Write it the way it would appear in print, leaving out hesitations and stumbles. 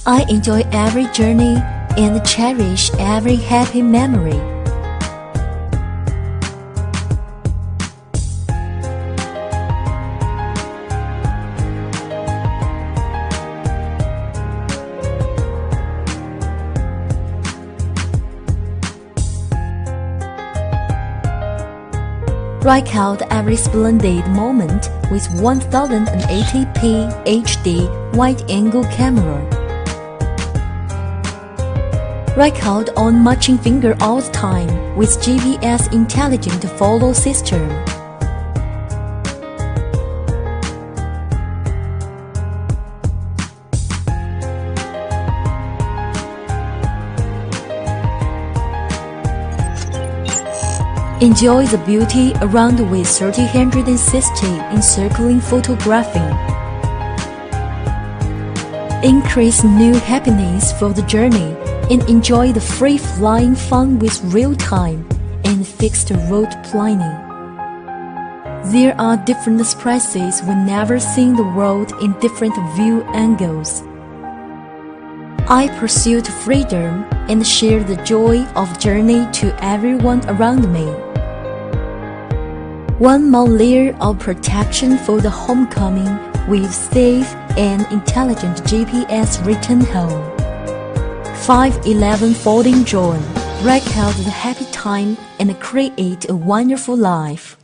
I enjoy every journey and cherish every happy memory. Record every splendid moment with 1080p HD wide-angle camera. Record on matching finger all the time with GPS intelligent follow system. Enjoy the beauty around with 360 encircling photography. Increase new happiness for the journey and enjoy the free-flying fun with real-time and fixed route planning. There are different expresses whenever seeing the world in different view angles. I pursued freedom and share the joy of journey to everyone around me. One more layer of protection for the homecoming with safe and intelligent GPS return home. 511 folding drone. Record the happy time and create a wonderful life.